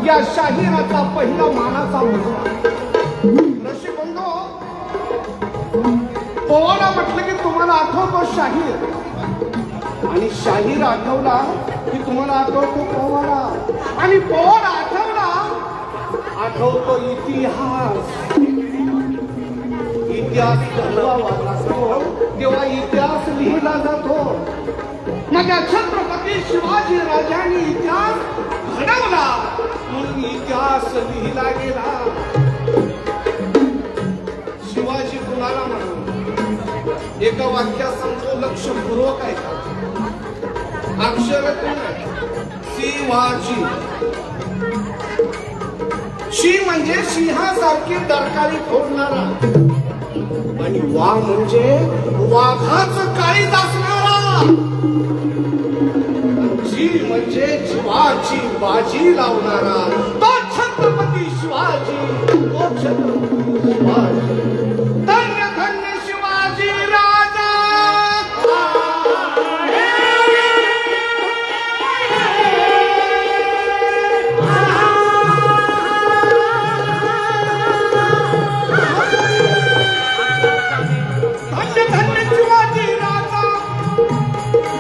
या शाहिराचा पहिला मानाचा मुद्रा रसिक बंधू, पोवाडा म्हटलं की तुम्हाला आठवतो शाहीर, आणि शाहीर आठवला की तुम्हाला आठवतो पोवाडा, आणि पोवाडा आठवला आठवतो इतिहास. इतिहास जेव्हा असतो तेव्हा इतिहास लिहिला जातो. माझ्या छत्रपती शिवाजी राजांनी इतिहास घडवला म्हणून इतिहास लिहिला गेला. शिवाजी कुणाला म्हणून एका वाक्यात सांगतो, लक्षपूर्वक ऐका. अक्षर शिवाजी. शी म्हणजे सिंहासारखी डरकाळी फोडणारा, आणि वा म्हणजे वाघाचं काळीज असणारा, जी म्हणजे जीवाची बाजी लावणारा तो छत्रपती शिवाजी. तो छत्रपती शिवाजी. धन्य धन्य शिवाजी राजा. धन्य धन्य शिवाजी राजा.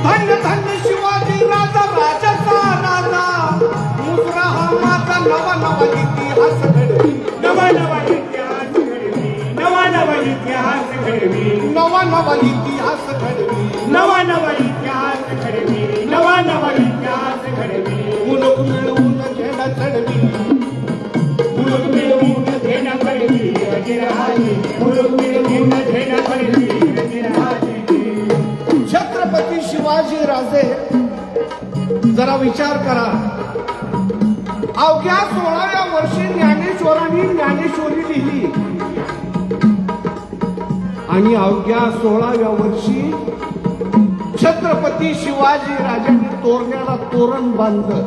धन्य धन्य शिवाजी राजा. राजाचा राजा मुद्रा हा माझा. नवा नवा इतिहास घडवी. नवा नवा इतिहास घडवी. नवा नवा इतिहास घडवी. नवा नवा इतिहास घडवी. नवा नवा इतिहास घडवी. नवा नवा इतिहास घडवी. मुलुक मिळवून घेणं चढवी. मुलुक मिळवून घेणं घडवी. रजिरहाजी. मुलुक मिळवून घेणं घडवी. रजिरहाजी. छत्रपती शिवाजी राजे, जरा विचार करा. अवघ्या 16व्या वर्षी ज्ञानेश्वरांनी ज्ञानेश्वरी लिहिली, आणि अवघ्या 16व्या वर्षी छत्रपती शिवाजी राजांनी तोरण्याला तोरण बांधलं.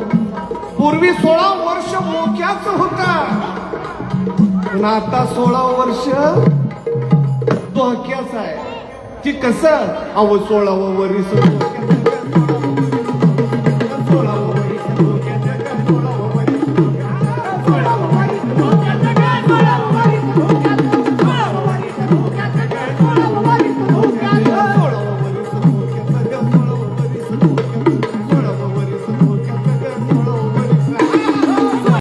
पूर्वी 16 वर्ष मोक्याचं होतं, पण आता 16 वर्ष धोक्याचं आहे. की कसं? 16वं वरीस 16